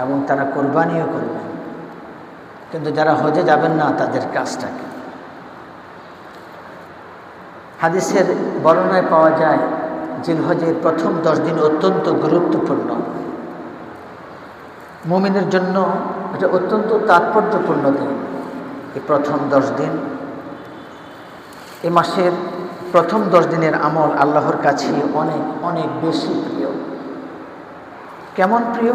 এবং তারা কোরবানিও করবেন। কিন্তু যারা হজে যাবেন না তাদের কাজটা কি? হাদিসের বর্ণনায় পাওয়া যায় জিলহজের প্রথম 10 দিন অত্যন্ত গুরুত্বপূর্ণ, মুমিনের জন্য এটা অত্যন্ত তাৎপর্যপূর্ণ দিন। এই প্রথম 10 দিন, এ মাসের প্রথম 10 দিনের আমল আল্লাহর কাছে অনেক অনেক বেশি প্রিয়। কেমন প্রিয়?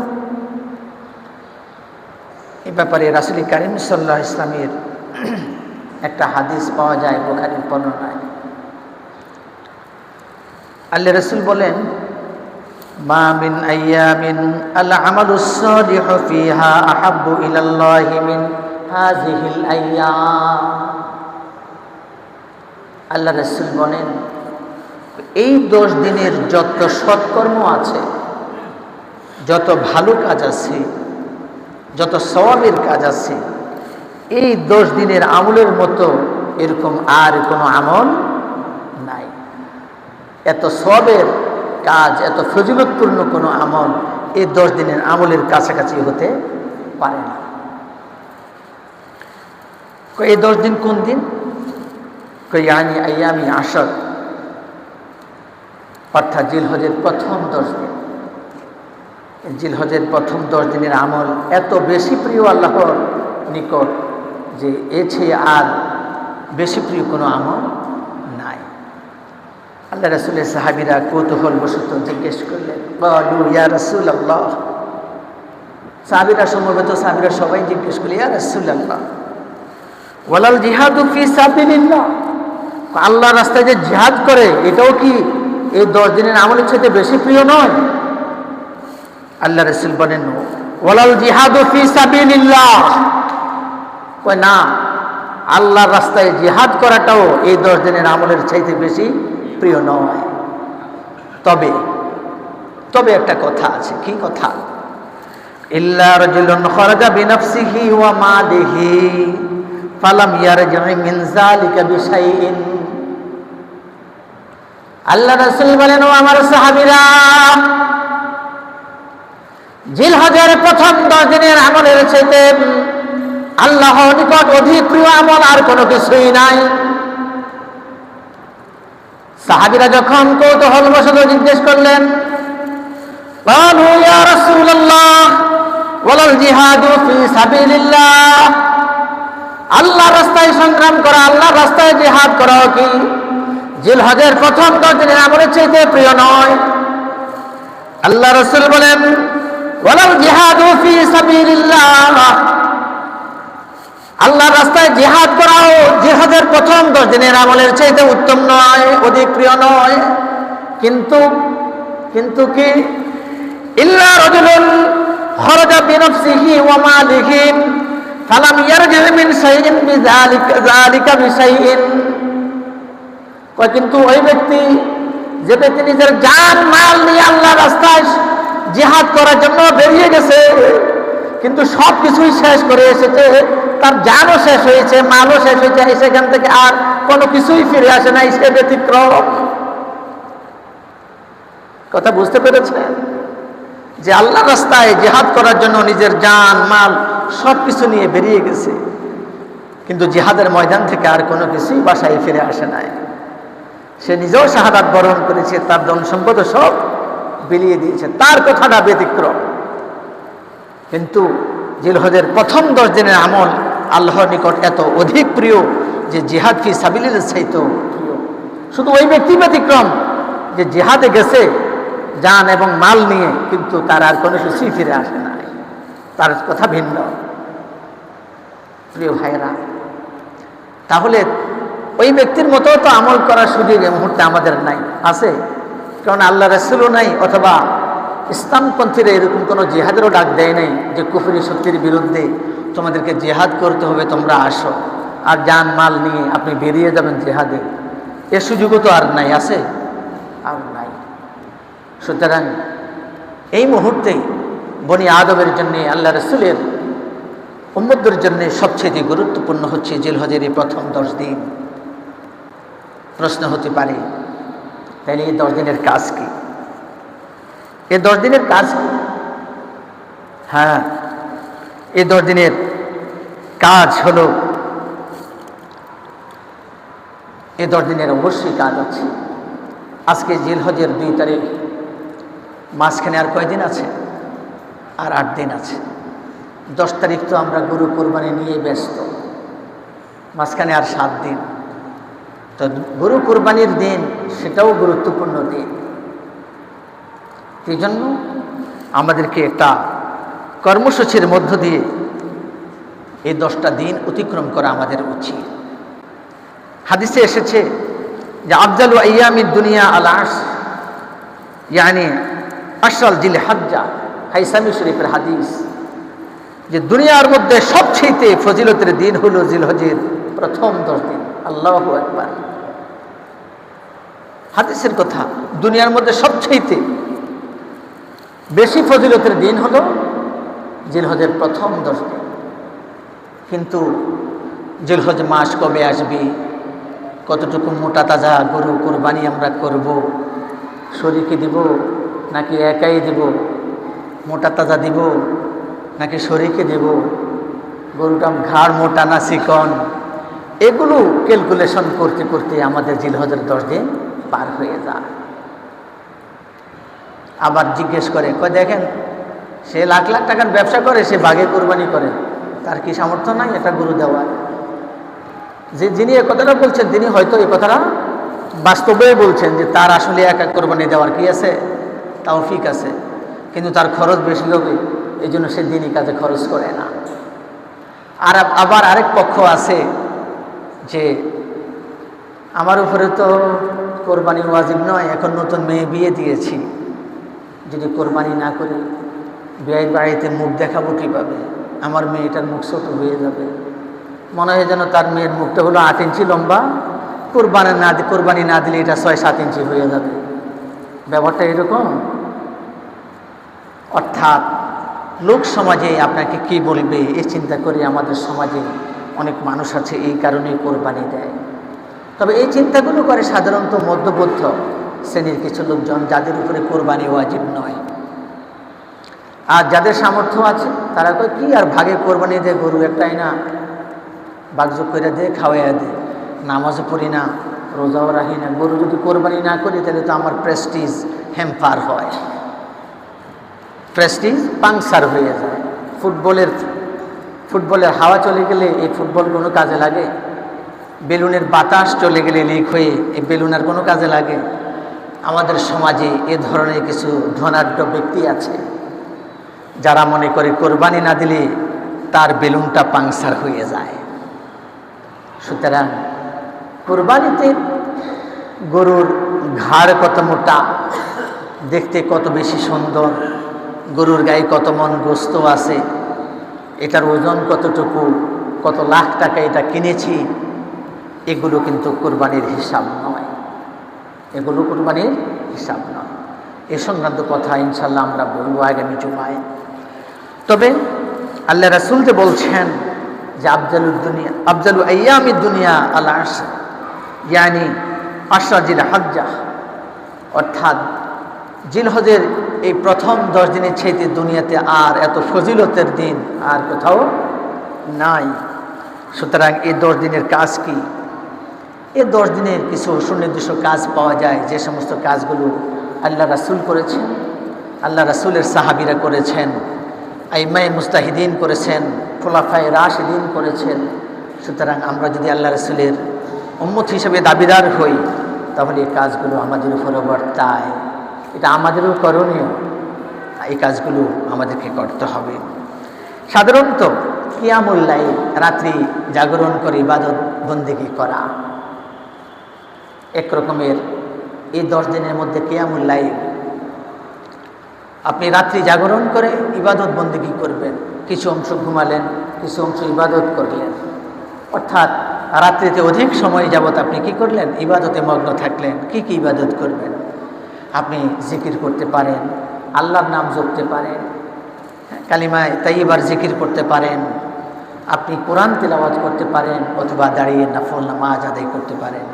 এ ব্যাপারে রাসূল কারীম সাল্লাল্লাহু আলাইহি ওয়াসাল্লামের একটা হাদিস পাওয়া যায় বুখারীর বর্ণনায়। আল্লাহ রাসূল বলেন, মা মিন আইয়ামিন আল আমালুস সালিহু ফিহা আহাব্বু ইলাল্লাহি মিন হাযিহিল আইয়াম। আল্লাহ রাসূল বলেন, এই 10 দিনের যত সৎকর্ম আছে, যত ভালো কাজ আছে, যত সওয়াবের কাজ আছে, এই 10 দিনের আমলের মতো এরকম আর কোনো আমল নাই। এত সওয়াবের কাজ, এত ফজিলতপূর্ণ কোনো আমল এই 10 দিনের আমলের কাছাকাছি হতে পারে না। এই 10 দিন কোন দিন? ইয়ানি আইয়ামি আশর, অর্থাৎ জিলহজের প্রথম 10 দিন। জিলহজের প্রথম 10 দিনের আমল এত বেশি প্রিয় আল্লাহর নিকট যে এর চেয়ে আর বেশি প্রিয় কোনো আমল নাই। আল্লাহ রাসূলের সাহাবীরা কৌতূহল বশত জিজ্ঞেস করলেন, ক্বালু ইয়া রাসূলাল্লাহ। সাহাবীরা সমবেত সাহাবীরা সবাই জিজ্ঞেস করলেন, ইয়া রাসূলাল্লাহ, ওয়ালাল জিহাদু ফি সাবিলিল্লাহ, আল্লাহর রাস্তায় যে জিহাদ করে এটাও কি এই 10 দিনের আমলের চাইতে বেশি প্রিয় নয়? আল্লাহ রাসূল বলেন, ওয়ালাল জিহাদু ফি সাবিলিল্লাহ, কয় না, আল্লাহর রাস্তায় জিহাদ করাটাও এই 10 দিনের আমলের চাইতে বেশি প্রিয় নয়। তবে একটা কথা আছে। কি কথা? ইল্লা রাজুলুন খারাজা বিনাফসিহি ওয়া মালিহি ফালাম ইয়ারজি মিন যালিকা বিশাইইন। আল্লাহ রাসূল বলেন, ও আমার সাহাবীরা, জিলহজের প্রথম 10 দিনের আমলের চাইতে আল্লাহর নিকট অধিক প্রিয় আমল আর কোনো কিছুই নাই। সাহাবীরা যখন কৌতূহলবশত জিজ্ঞেস করলেন, ক্বালু ইয়া রাসূলুল্লাহ ওয়ালাল জিহাদু ফি সাবিলিল্লাহ, আল্লাহর রাস্তায় সংগ্রাম করা, আল্লাহর রাস্তায় জিহাদ করাও কি জিলহজের প্রথম 10 দিনের আমলের চাইতে প্রিয় নয়? আল্লাহ রাসূল বলেন, ওয়ালাল জিহাদু ফি সাবিলিল্লাহ, আল্লাহর রাস্তায় জিহাদ করাও জিহাদের প্রথম 10 দিনের আমলের চাইতে উত্তম নয়, অধিক প্রিয় নয়। কিন্তু কি? ইল্লা রাজুলুন খারাজা বিনাফসিহি ওয়া মালিহি ফালাম ইয়ারজি মিন শাইইন বিযালিকা বিশাইইন, কিন্তু ওই ব্যক্তি, যে ব্যক্তি নিজের জান মাল নিয়ে আল্লাহর রাস্তায় জিহাদ করার জন্য বেরিয়ে গেছে, কিন্তু সব কিছুই শেষ করে এসেছে, তার জানও শেষ হয়েছে, মালও শেষ হয়েছে, সেখান থেকে আর কোনো কিছুই ফিরে আসে নাই, সে ব্যতিক্রম। কথা বুঝতে পেরেছেন? যে আল্লাহর রাস্তায় জিহাদ করার জন্য নিজের জান মাল সব কিছু নিয়ে বেরিয়ে গেছে, কিন্তু জিহাদের ময়দান থেকে আর কোনো কিছুই বাসায় ফিরে আসে নাই। সে নিজেও শাহাদাত বরণ করেছে, তার ধন সম্পদ সব বিলিয়ে দিয়েছে, তার কথাটা ব্যতিক্রম। কিন্তু জিলহজের প্রথম 10 দিনের আমল আল্লাহর নিকট এত অধিক প্রিয় যে জিহাদ ফি সাবিলিল্লাহ চাইতেও প্রিয়। শুধু ওই ব্যক্তি ব্যতিক্রম যে জিহাদে গেছে জান এবং মাল নিয়ে, কিন্তু তার আর কোনো কিছুই ফিরে আসে না, তার কথা ভিন্ন। প্রিয় ভাইরা, তাহলে ওই ব্যক্তির মতো তো আমল করার সুযোগ এই মুহূর্তে আমাদের নাই, আছে? কারণ আল্লাহ রাসূলও নাই, অথবা ইসলামপন্থীরা এরকম কোনো জিহাদেরও ডাক দেয় নাই যে কুফরি শক্তির বিরুদ্ধে তোমাদেরকে জিহাদ করতে হবে, তোমরা আসো, আর জান মাল নিয়ে আপনি বেরিয়ে যাবেন জিহাদে। এ সুযোগও তো আর নাই, আছে? আর নাই। সুতরাং এই মুহূর্তেই বনি আদমের জন্য, আল্লাহ রাসূলের উম্মতদের জন্য সবচেয়ে গুরুত্বপূর্ণ হচ্ছে জিলহজের এই প্রথম 10 দিন। প্রশ্ন হতে পারে, তাহলে এই 10 দিনের কাজ কি? এই 10 দিনের কাজ কি? হ্যাঁ, এই 10 দিনের কাজ হলো, এই 10 দিনের অবশ্যই কাজ আছে। আজকে জিলহজের 2 তারিখ, মাঝখানে আর কয়দিন আছে? আর 8 দিন আছে। 10 তারিখ তো আমরা গরু কোরবানি নিয়ে ব্যস্ত, মাঝখানে আর 7 দিন। তো গরু কোরবানির দিন, সেটাও গুরুত্বপূর্ণ দিন। এই জন্য আমাদেরকে একটা কর্মসূচির মধ্য দিয়ে এই 10টা দিন অতিক্রম করা আমাদের উচিত। হাদিসে এসেছে যে আফজালু আইয়ামিদ দুনিয়া আল আশ, ইয়ানি আশরাল জিলহজ্জা, হাইসামি শরীফের হাদিস, যে দুনিয়ার মধ্যে সবচেয়ে ফজিলতের দিন হলো জিলহজের প্রথম 10 দিন। আল্লাহু আকবার, হাদিসের কথা। দুনিয়ার মধ্যে সবচেয়ে বেশি ফজিলতের দিন হলো জিলহজের প্রথম 10 দিন। কিন্তু জিলহজ মাস কবে আসবে, কতটুকু মোটা তাজা গরু কোরবানি আমরা করব, শরীকে দিব নাকি একাই দিব, মোটা তাজা দিব নাকি শরীকে দেব, গরুটা ঘাড় মোটা না চিকন, এগুলো ক্যালকুলেশন করতে করতে আমাদের জিলহজের 10 দিন পার হয়ে যায়। আবার জিজ্ঞেস করে, কয় দেখেন সে লাখ লাখ টাকার ব্যবসা করে, সে বাঘে কোরবানি করে, তার কি সামর্থ্য নাই এটা গরু দেওয়ার? যিনি এ কথাটা বলছেন তিনি হয়তো এই কথাটা বাস্তবেই বলছেন যে তার আসলে একা কোরবানি দেওয়ার কি আছে, তৌফিক আছে, কিন্তু তার খরচ বেশি হবে, এই জন্য সে দিনই কাজে খরচ করে না। আর আবার আরেক পক্ষ আছে যে আমার উপরে তো কোরবানি ওয়াজিব নয়, এখন নতুন মেয়ে বিয়ে দিয়েছি, যদি কোরবানি না করি বিয়ের বাড়িতে মুখ দেখাবো কীভাবে, আমার মেয়েটার মুখ ছোট হয়ে যাবে, মনে হয় যেন তার মেয়ের মুখটা হলো 8 ইঞ্চি লম্বা, কোরবানি না দিলে এটা 6-7 ইঞ্চি হয়ে যাবে। ব্যাপারটা এরকম। অর্থাৎ লোক সমাজে আপনাকে কি বলবে এই চিন্তা করে আমাদের সমাজে অনেক মানুষ আছে এই কারণেই কোরবানি দেয়। তবে এই চিন্তাগুলো করে সাধারণত মধ্যবিত্ত শ্রেণীর কিছু লোকজন, যাদের উপরে কোরবানি ওয়াজিব নয়। আর যাদের সামর্থ্য আছে তারা কয় কি আর ভাগে কোরবানি দেয়, গরু একটাই না, বাগযোগ করে দে, খাওয়াইয়া দে, নামাজও পড়ি না, রোজাও রাখি না, গরু যদি কোরবানি না করি তাহলে তো আমার প্রেস্টিজ হ্যাম্পার হয়, প্রেস্টিজ পাংচার হয়ে যায়। ফুটবলের হাওয়া চলে গেলে এই ফুটবল কোনো কাজে লাগে? বেলুনের বাতাস চলে গেলে লিক হয়ে এই বেলুন আর কোনো কাজে লাগে? আমাদের সমাজে এ ধরনের কিছু ধনাঢ্য ব্যক্তি আছে যারা মনে করে কোরবানি না দিলে তার বেলুনটা পাংচার হয়ে যায়। সুতরাং কোরবানিতে গরুর ঘাড় কত মোটা, দেখতে কত বেশি সুন্দর, গরুর গায়ে কত মন গোস্ত আছে, এটার ওজন কতটুকু, কত লাখ টাকা এটা কিনেছি, এগুলো কিন্তু কোরবানির হিসাব নয়, এগুলো কোরবানির হিসাব নয়। এ সংক্রান্ত কথা ইনশাল্লাহ আমরা বলবো আগামী জুমায়। তবে আল্লাহ রাসূল যে বলছেন যে আফজালু আইয়ামিদ দুনিয়া আল আশর, ইয়ানি আশরা জিলহজ্জা, অর্থাৎ জিলহজের এই প্রথম 10 দিনের চাইতে দুনিয়াতে আর এত ফজিলতের দিন আর কোথাও নাই। সুতরাং এই 10 দিনের কাজ কি? এই 10 দিনের কিছু সুনির্দিষ্ট কাজ পাওয়া যায়, যে সমস্ত কাজগুলো আল্লাহ রাসূল করেছেন, আল্লাহ রাসূলের সাহাবীরা করেছেন, আইম্মায়ে মুজতাহিদিন করেছেন, খুলাফায়ে রাশিদিন করেছেন। সুতরাং আমরা যদি আল্লাহ রাসূলের উম্মত হিসেবে দাবিদার হই তাহলে এই কাজগুলো আমাদের উপরে বর্তায়, এটা আমাদেরও করণীয়, এই কাজগুলো আমাদেরকে করতে হবে। সাধারণত কিয়ামুল লাইল, রাত্রি জাগরণ করে ইবাদত বন্দেগী করা একরকমের। এই 10 দিনের মধ্যে কিয়ামুল লাইল, আপনি রাত্রি জাগরণ করে ইবাদত বন্দেগী করবেন, কিছু অংশ ঘুমালেন, কিছু অংশ ইবাদত করলেন, অর্থাৎ রাত্রিতে অধিক সময় যাবত আপনি কি করলেন? ইবাদতে মগ্ন থাকলেন। কি কি ইবাদত করবেন? আপনি জিকির করতে পারেন, আল্লাহর নাম জপতে পারেন, কালিমায়ে তাইয়্যিবার জিকির করতে পারেন, আপনি কোরআন তেলাওয়াত করতে পারেন, অথবা দাঁড়িয়ে নফল নামাজ আদায় করতে পারেন।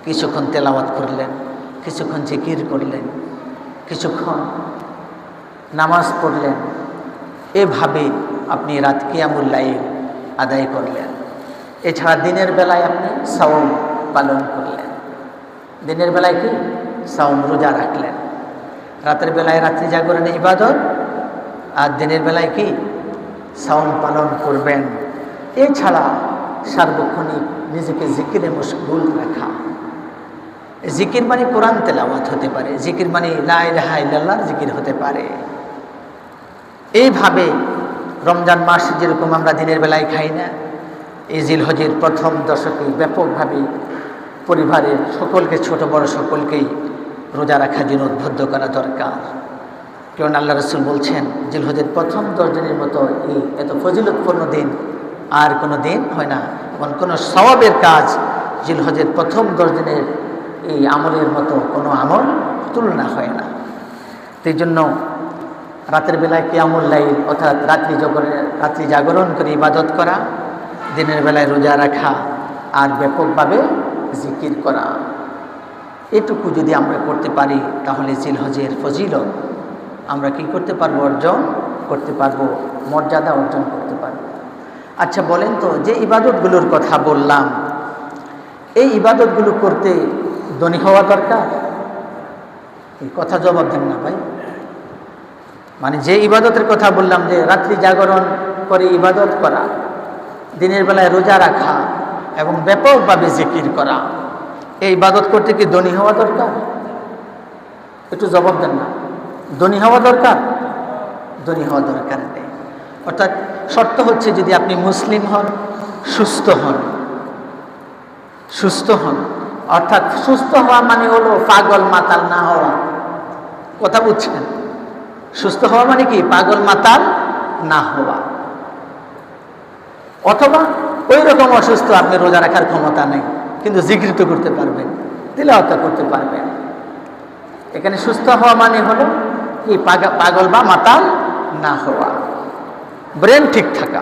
কিছুক্ষণ তেলাওয়াত করলেন, কিছুক্ষণ জিকির করলেন, কিছুক্ষণ নামাজ পড়লেন, এভাবে আপনি রাত কিয়ামুল লাইল আদায় করলেন। এছাড়া দিনের বেলায় আপনি সাওম পালন করলেন। দিনের বেলায় কি সাওম রোজা রাখলেন, রাতের বেলায় রাত্রি জাগরণে ইবাদত, আর দিনের বেলায় কি সাওম পালন করবেন। এছাড়া সার্বক্ষণিক নিজেকে জিকিরে মশগুল রাখা। জিকির মানে কোরআন তেলাওয়াত হতে পারে, জিকির মানে লা ইলাহা ইল্লাল্লাহর জিকির হতে পারে। এইভাবে রমজান মাস যেরকম আমরা দিনের বেলায় খাই না, এই জিলহজের প্রথম দশকে ব্যাপকভাবে পরিবারের সকলকে, ছোট বড় সকলকেই রোজা রাখার জন্য উদ্বুদ্ধ করা দরকার। কারণ আল্লাহ রাসূল বলছেন জিলহজের প্রথম 10 দিনের মতো এই এত ফজিলতপূর্ণ দিন আর কোনো দিন হয় না, এবং কোনো সওয়াবের কাজ জিলহজের প্রথম 10 দিনের এই আমলের মতো কোনো আমল তুলনা হয় না। সেই জন্য রাতের বেলায় কিয়ামুল লাইল অর্থাৎ রাত্রি জাগরণ করে ইবাদত করা, দিনের বেলায় রোজা রাখা, আর ব্যাপকভাবে জিকির করা, এটুকু যদি আমরা করতে পারি তাহলে জিলহজের ফজিলত আমরা কি করতে পারবো? অর্জন করতে পারবো, মর্যাদা অর্জন করতে পারবো। আচ্ছা বলেন তো, যে ইবাদতগুলোর কথা বললাম, এই ইবাদতগুলো করতে ধনী হওয়া দরকার? এই কথা জবাব দেন না ভাই। মানে যে ইবাদতের কথা বললাম, যে রাত্রি জাগরণ করে ইবাদত করা, দিনের বেলায় রোজা রাখা এবং ব্যাপকভাবে জিকির করা, এই ইবাদত করতে কি ধনী হওয়া দরকার? একটু জবাব দেন না। ধনী হওয়া দরকার? ধনী হওয়া দরকার নেই। অর্থাৎ শর্ত হচ্ছে যদি আপনি মুসলিম হন, সুস্থ হন। সুস্থ হন অর্থাৎ সুস্থ হওয়া মানে হলো পাগল মাতাল না হওয়া। কথা বুঝছেন? সুস্থ হওয়া মানে কি? পাগল মাতাল না হওয়া। অথবা ওই রকম অসুস্থ, আপনি রোজা রাখার ক্ষমতা নেই কিন্তু জিকির তো করতে পারবেন, তিলাওয়াত করতে পারবেন। এখানে সুস্থ হওয়া মানে হলো কি? পাগল বা মাতাল না হওয়া, ব্রেন ঠিক থাকা।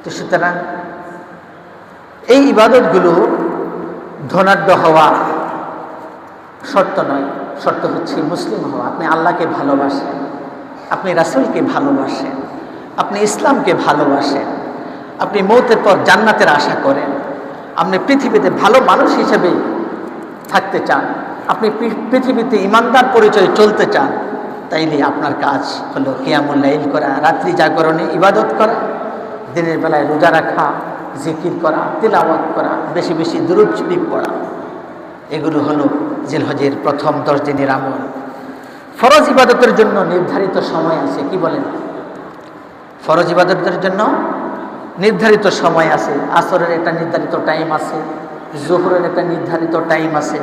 তো সুতরাং এই ইবাদতগুলো ধনাঢ্য হওয়া শর্ত নয়, শর্ত হচ্ছে মুসলিম হওয়া। আপনি আল্লাহকে ভালোবাসেন, আপনি রাসূলকে ভালোবাসেন, আপনি ইসলামকে ভালোবাসেন, আপনি মৌতের পর জান্নাতের আশা করেন, আপনি পৃথিবীতে ভালো মানুষ হিসেবে থাকতে চান, আপনি পৃথিবীতে ইমানদার পরিচয় চলতে চান, তাইলে আপনার কাজ হলো কিয়ামুল লাইল করা, রাত্রি জাগরণে ইবাদত করা, দিনের বেলায় রোজা রাখা, জিকির করা, তিলাওয়াত করা, বেশি বেশি দুরূদ শরীফ পড়া। এগুলো হলো জিলহজের প্রথম 10 দিনের আমল। ফরজ ইবাদতের জন্য নির্ধারিত সময় আছে। কি বলেন? ফরজ ইবাদতের জন্য নির্ধারিত সময় আছে। আসরের একটা নির্ধারিত টাইম আছে, জোহরের একটা নির্ধারিত টাইম আছে।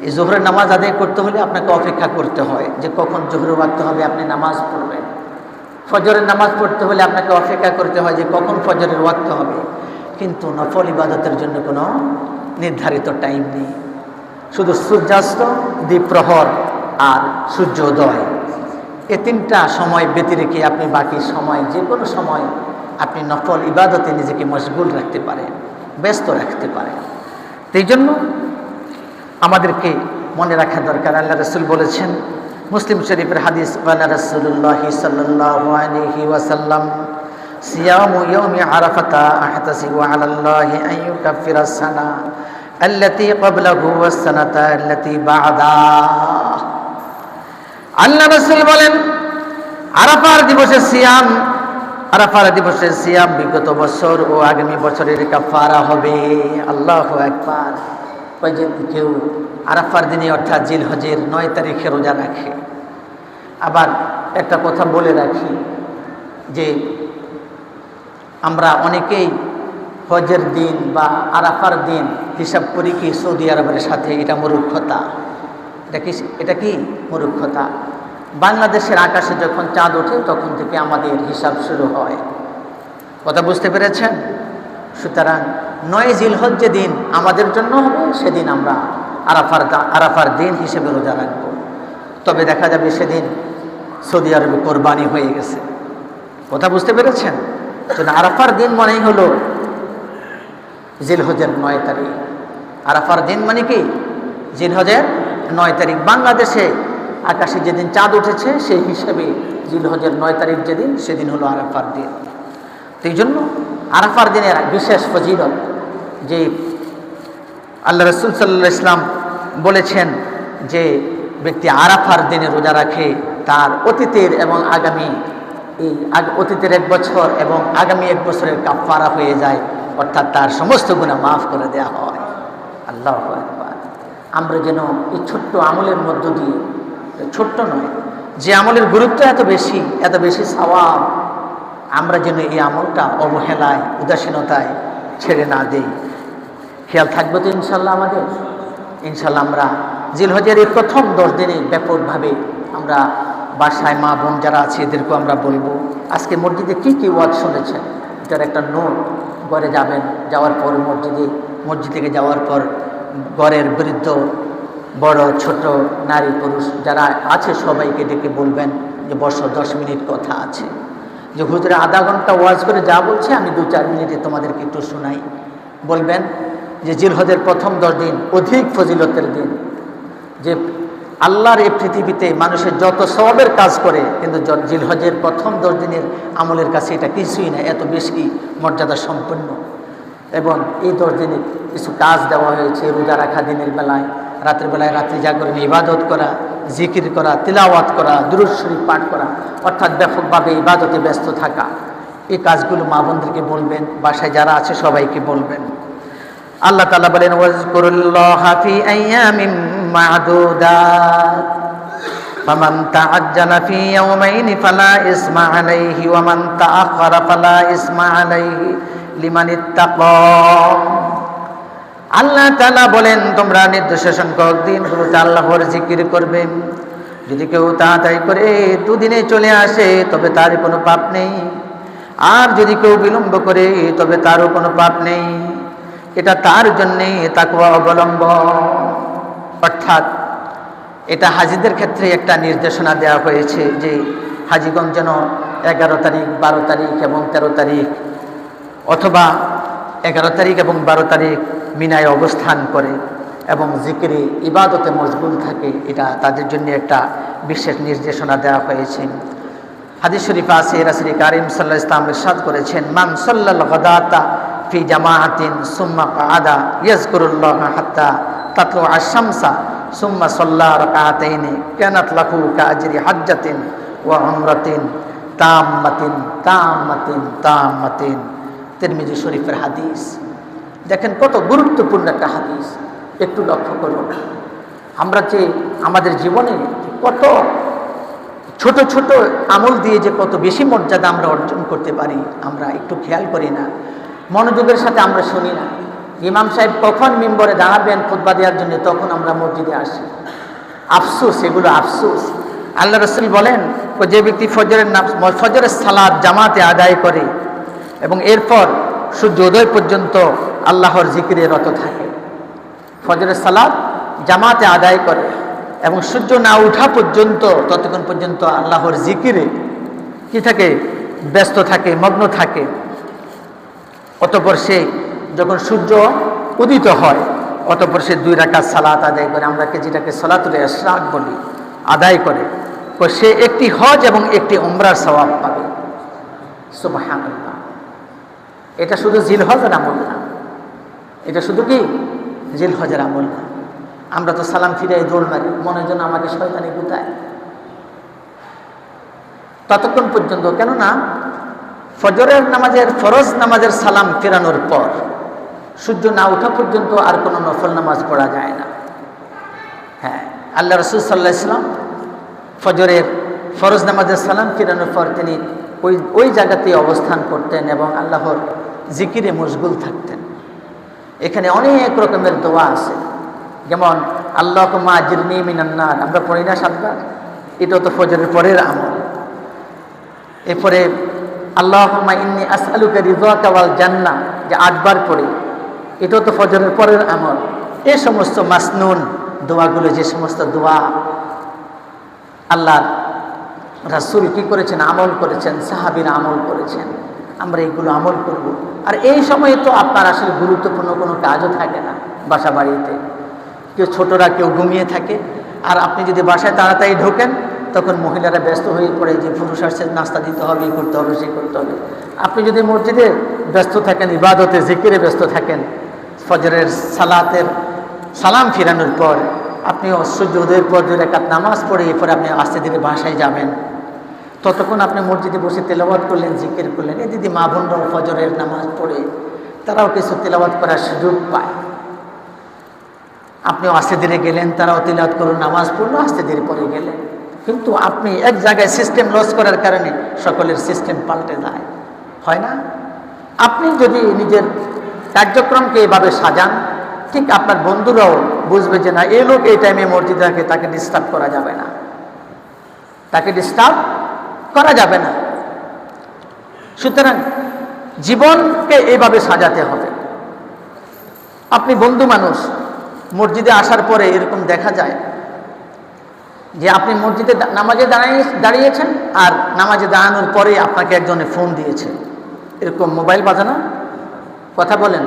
এই জোহরের নামাজ আদায় করতে হলে আপনাকে অপেক্ষা করতে হয় যে কখন জোহরের ওয়াক্ত হবে আপনি নামাজ পড়বেন। ফজরের নামাজ পড়তে হলে আপনাকে অপেক্ষা করতে হয় যে কখন ফজরের ওয়াক্ত হবে। কিন্তু নফল ইবাদতের জন্য কোনো নির্ধারিত টাইম নেই। শুধু সূর্যাস্ত, দ্বীপ্রহর আর সূর্যোদয়, এই 3টা সময় ব্যতী রেখে আপনি বাকি সময় যে কোনো সময় আপনি নফল ইবাদতে নিজেকে মশগুল রাখতে পারেন, ব্যস্ত রাখতে পারেন। এই জন্য আমাদেরকে মনে রাখা দরকার। আল্লাহ রাসূল বলেছেন, মুসলিম শরীফের হাদিস, ক্বালা রাসূলুল্লাহ সাল্লাল্লাহু আলাইহি ওয়াসাল্লাম, সিয়ামু ইয়াউমি আরাফাতা আহতাসিবু আলাল্লাহি আন ইউকাফিরাস সানা আল্লাতী ক্বাবলাহু ওয়াস সানাতা আল্লাতী বা'দা। আল্লাহ রাসূল বলেন, আরাফার দিবসের সিয়াম বিগত বছর ও আগামী বছরের কাফারা হবে। আল্লাহু আকবার। যদি কেউ আরাফার দিনে অর্থাৎ জিলহজের 9 তারিখে রোজা রাখে। আবার একটা কথা বলে রাখি যে আমরা অনেকেই হজের দিন বা আরাফার দিন হিসাব করি কি সৌদি আরবের সাথে। এটা মূর্খতা। এটা কি মূর্খতা। বাংলাদেশের আকাশে যখন চাঁদ ওঠে তখন থেকে আমাদের হিসাব শুরু হয়। কথা বুঝতে পেরেছেন? সুতরাং 9 জিলহজ যেদিন আমাদের জন্য হবে সেদিন আমরা আরাফার দিন হিসেবে রোজা রাখবো। তবে দেখা যাবে সেদিন সৌদি আরবে কোরবানি হয়ে গেছে। কথা বুঝতে পেরেছেন? আরাফার দিন মানেই হলো জিলহজের 9 তারিখ। আরাফার দিন মানে কি? জিলহজের 9 তারিখ। বাংলাদেশে আকাশে যেদিন চাঁদ উঠেছে সেই হিসাবে জিলহজের 9 তারিখ যেদিন, সেদিন হলো আরাফার দিন। তো এই জন্য আরাফার দিনের বিশেষ ফজিলত, যে আল্লাহ রাসূল সাল্লাল্লাহু আলাইহি ওয়াসাল্লাম বলেছেন যে ব্যক্তি আরাফার দিনে রোজা রাখে, তার অতীতের এবং আগামী অতীতের 1 বছর এবং আগামী 1 বছরের কাফারা হয়ে যায়, অর্থাৎ তার সমস্ত গুনাহ মাফ করে দেওয়া হয়। আল্লাহু আকবার। আমরা যেন এই ছোট্ট আমলের মধ্য দিয়ে, ছোট্ট নয়, যে আমলের গুরুত্ব এত বেশি সওয়াব, আমরা যেন এই আমলটা অবহেলায়, উদাসীনতায় ছেড়ে না দেই। খেয়াল থাকবে তো ইনশাল্লাহ আমাদের? ইনশাল্লাহ আমরা জিলহজের এই প্রথম 10 দিনে ব্যাপকভাবে আমরা বাসায় মা বোন যারা আছে এদেরকেও আমরা বলবো, আজকে মসজিদে কী কী ওয়াজ শুনেছেন এটার একটা নোট ঘরে যাবেন, যাওয়ার পর মসজিদ থেকে যাওয়ার পর ঘরের বৃদ্ধ বড় ছোট নারী পুরুষ যারা আছে সবাইকে ডেকে বলবেন যে বসো, 10 মিনিট কথা আছে। যে হুজুরে আধা ঘন্টা ওয়াজ করে যা বলছে আমি 2-4 মিনিটে তোমাদেরকে একটু শোনাই। বলবেন যে জিলহজের প্রথম 10 দিন অধিক ফজিলতের দিন, যে আল্লাহর এই পৃথিবীতে মানুষের যত সওয়াবের কাজ করে, কিন্তু জিলহজের প্রথম 10 দিনের আমলের কাছে এটা কিছুই না, এত বেশি মর্যাদা সম্পন্ন। এবং এই 10 দিনে কিছু কাজ দেওয়া হয়েছে, রোজা রাখা দিনের বেলায়, রাতের বেলায় রাত্রি জাগরণে ইবাদত করা, জিকির করা, তিলাওয়াত করা, দুরূদ শরীফ পাঠ করা, অর্থাৎ ব্যাপকভাবে ইবাদতে ব্যস্ত থাকা। এই কাজগুলো মা বোনদেরকে বলবেন, বাসায় যারা আছে সবাইকে বলবেন। আল্লাহ তাআলা বলেন ওয়াজকুরুল্লাহা ফি আইয়ামিন মা'দুদাত ফামান তাআজ্জালা ফি ইয়াওমাইনি ফালা ইসমা আলাইহি ওয়া মান তাআখারা ফালা ইসমা আলাইহি লিমান ইত্তাকা। আল্লাহ তাআলা বলেন তোমরা নির্দিষ্ট সংখ্যক দিনগুলোতে আল্লাহর জিকির করবে। যদি কেউ তাড়াতাড়ি করে 2 দিনে চলে আসে তবে তার কোনো পাপ নেই, আর যদি কেউ বিলম্ব করে তবে তারও কোনো পাপ নেই। এটা তার জন্যে তাকওয়া অবলম্বন। অর্থাৎ এটা হাজিদের ক্ষেত্রে একটা নির্দেশনা দেওয়া হয়েছে যে হাজিগণ যেন 11 তারিখ, 12 তারিখ এবং 13 তারিখ অথবা 11 তারিখ এবং 12 তারিখ মিনায় অবস্থান করে এবং জিকিরে ইবাদতে মশগুল থাকে। এটা তাদের জন্য একটা বিশেষ নির্দেশনা দেওয়া হয়েছে। হাদিস শরীফে আছে রাসূল কারীম সাল্লাল্লাহু আলাইহি ওয়াসাল্লাম ইরশাদ করেছেন, মান সাল্লাল গাদাতা ফি জামাআতিন সুম্মা কাআদা ইয়াজকুরুল্লাহ হাত্তা তাতলু আশ-শামসা সুম্মা সাল্লা রাকাআতাইনি কানাত লাহু কাআজরি হাজ্জাতিন ওয়া উমরাতিন তাম্মাতিন তাম্মাতিন তাম্মাতিন। তিরমিজি শরীফের হাদিস। দেখেন কত গুরুত্বপূর্ণ একটা হাদিস, একটু লক্ষ্য করুন। আমরা যে আমাদের জীবনে কত ছোট ছোট আমল দিয়ে যে কত বেশি মর্যাদা আমরা অর্জন করতে পারি, আমরা একটু খেয়াল করি না, মনোযোগের সাথে আমরা শুনি না। ইমাম সাহেব কখন মিম্বরে দাঁড়াবেন খুতবা দেওয়ার জন্য, তখন আমরা মসজিদে আসি। আফসোস, এগুলো আফসোস। আল্লাহ রাসূল বলেন, যে ব্যক্তি ফজরের সালাত জামাতে আদায় করে এবং এরপর সূর্য উদয় পর্যন্ত আল্লাহর জিকিরে রত থাকে, ফজরের সালাত জামাতে আদায় করে এবং সূর্য না ওঠা পর্যন্ত, ততক্ষণ পর্যন্ত আল্লাহর জিকিরে কি থাকে, ব্যস্ত থাকে, মগ্ন থাকে। অতঃপর সে যখন সূর্য উদিত হয় অতঃপর সে 2 রাকাত সালাত আদায় করে, আমরা যেটাকে সালাতুল ইশরাক বলি, আদায় করে, তো সে একটি হজ এবং একটি উমরার সওয়াব পাবে। সুবহানাল্লাহ। এটা শুধু জিলহজের আমল না, এটা শুধু কি জিলহজের আমল না। আমরা তো সালাম ফিরাই দৌড় মারি, মনে যেন আমাকে শয়তানি গুতায় ততক্ষণ পর্যন্ত। কেননা ফজরের নামাজের, ফরজ নামাজের সালাম ফেরানোর পর সূর্য না ওঠা পর্যন্ত আর কোনো নফল নামাজ পড়া যায় না। হ্যাঁ, আল্লাহ রাসূল সাল্লাল্লাহু আলাইহি ওয়াসাল্লাম ফজরের ফরজ নামাজের সালাম ফেরানোর পর তিনি ওই জায়গাতেই অবস্থান করতেন এবং আল্লাহর জিকিরে মশগুল থাকতেন। এখানে অনেক রকমের দোয়া আছে, যেমন আল্লাহুম্মা আজরিনি মিনান নার, আমরা পড়ি না 7 বার, এটা তো ফজরের পরের আমল। এরপরে আল্লাহুম্মা ইন্নী আসআলুকা রিযাকা ওয়াল জান্নাহ, যে 8 বার পড়ি, এটাও তো ফজরের পরের আমল। এই সমস্ত মাসনুন দোয়াগুলো, যে সমস্ত দোয়া আল্লাহর রাসূল কি করেছেন, আমল করেছেন, সাহাবীরা আমল করেছেন, আমরা এগুলো আমল করব। আর এই সময়ে তো আপনার আসলে গুরুত্বপূর্ণ কোনো কাজও থাকে না বাসা বাড়িতে, কেউ ছোটরা কেউ ঘুমিয়ে থাকে, আর আপনি যদি বাসায় তাড়াতাড়ি ঢোকেন তখন মহিলারা ব্যস্ত হয়ে পড়ে যে পুরুষ আসছে, নাস্তা দিতে হবে, এই করতে হবে, সেই করতে হবে। আপনি যদি মসজিদে ব্যস্ত থাকেন, ইবাদতে জিকিরে ব্যস্ত থাকেন, ফজরের সালাতের সালাম ফিরানোর পর আপনি সূর্য উদয়ের পর 2 রাকাত নামাজ পড়ে এরপর আপনি আস্তে ধীরে বাসায় যাবেন, ততক্ষণ আপনি মসজিদে বসে তেলাওয়াত করলেন, জিকির করলেন। এই দিদি মা বোনরাও ফজরের নামাজ পড়ে তারাও কিছু তেলাওয়াত করার সুযোগ পায়। আপনিও আস্তে ধীরে গেলেন, তারাও তেলাওয়াত করুন, নামাজ পড়লো, আস্তে ধীরে পরে গেলেন। কিন্তু আপনি এক জায়গায় সিস্টেম লস করার কারণে সকলের সিস্টেম পাল্টে যায়, হয় না? আপনি যদি নিজের কার্যক্রমকে এভাবে সাজান, ঠিক আপনার বন্ধুরাও বুঝবে যে না, এই লোক এই টাইমে মসজিদে থাকে, তাকে ডিস্টার্ব করা যাবে না, তাকে ডিস্টার্ব করা যাবে না। সুতরাং জীবনকে এইভাবে সাজাতে হবে। আপনি বন্ধু মানুষ, মসজিদে আসার পরে এরকম দেখা যায় যে আপনি মসজিদে নামাজে দাঁড়িয়েছেন আর নামাজে দাঁড়ানোর পরে আপনাকে একজনে ফোন দিয়েছে, এরকম মোবাইল বাজানো, কথা বলেন।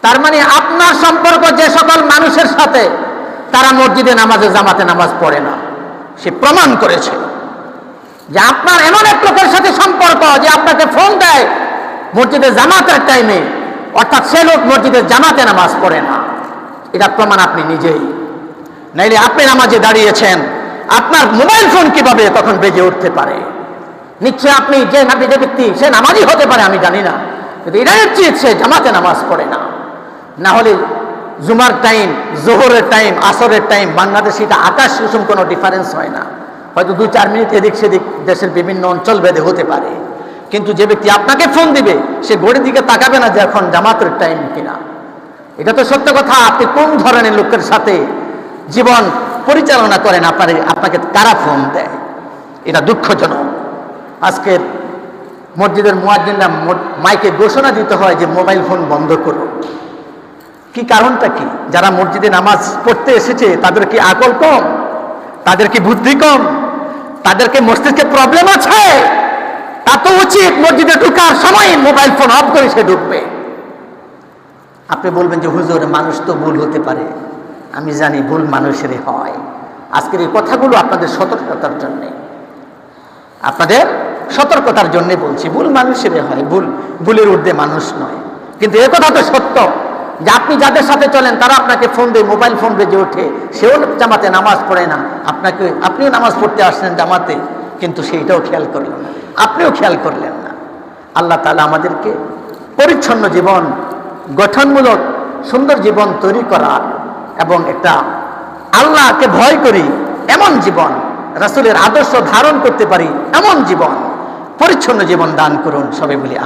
তার মানে আপনার সম্পর্ক যে সকল মানুষের সাথে তারা মসজিদে নামাজে জামাতে নামাজ পড়ে না, সে প্রমাণ করেছে যে আপনার এমন এক লোকের সাথে সম্পর্ক যে আপনাকে ফোন দেয় মসজিদে জামাতের টাইমে, অর্থাৎ সে লোক মসজিদে জামাতে নামাজ পড়ে না। এটা প্রমাণ আপনি নিজেই। নাইলে আপনি নামাজে দাঁড়িয়েছেন, আপনার মোবাইল ফোন কিভাবে তখন বেজে উঠতে পারে? নিশ্চয় আপনি যে ব্যক্তি, সে নামাজই হতে পারে, আমি জানি না, কিন্তু এটা উচিত সে জামাতে নামাজ পড়ে না। না হলে জুমার টাইম, জোহরের টাইম, আসরের টাইম বাংলাদেশে এটা আকাশ কুসুম কোনো ডিফারেন্স হয় না। হয়তো 2-4 মিনিট এদিক সেদিক দেশের বিভিন্ন অঞ্চল ভেদে হতে পারে, কিন্তু যে ব্যক্তি আপনাকে ফোন দিবে সে ঘড়ির দিকে তাকাবে না যে এখন জামাতের টাইম কিনা। এটা তো সত্য কথা। আপনি কোন ধরনের লোকের সাথে জীবন পরিচালনা করেন, আপনাকে কারা ফোন দেয়, এটা দুঃখজনক। আজকের মসজিদের মুয়াজ্জিনরা মাইকে ঘোষণা দিতে হয় যে মোবাইল ফোন বন্ধ করুন। কি কারণটা কি? যারা মসজিদে নামাজ পড়তে এসেছে তাদের কি আকল কম, তাদের কি বুদ্ধি কম, তাদেরকে মস্তিষ্কে প্রবলেম আছে? তা তো উচিত মসজিদে ঢুকার সময় মোবাইল ফোন অফ করে সে ঢুকবে। আপনি বলবেন যে হুজুর, মানুষ তো ভুল হতে পারে। আমি জানি ভুল মানুষেরই হয়। আজকের এই কথাগুলো আপনাদের সতর্কতার জন্যে, আপনাদের সতর্কতার জন্যে বলছি। ভুল মানুষেরই হয়, ভুলের ঊর্ধ্বে মানুষ নয়। কিন্তু এ কথা তো সত্য যে আপনি যাদের সাথে চলেন তারা আপনাকে ফোন দিয়ে, মোবাইল ফোন বেজে ওঠে, সেও জামাতে নামাজ পড়ে না, আপনিও নামাজ পড়তে আসলেন জামাতে, কিন্তু সেইটাও খেয়াল করলেন না, আপনিও খেয়াল করলেন না। আল্লাহ তাআলা আমাদেরকে পরিচ্ছন্ন জীবন, গঠনমূলক সুন্দর জীবন তৈরি করা এবং একটা আল্লাহকে ভয় করি এমন জীবন, রাসূলের আদর্শ ধারণ করতে পারি এমন জীবন, পরিচ্ছন্ন জীবন দান করুন। সবাই বলি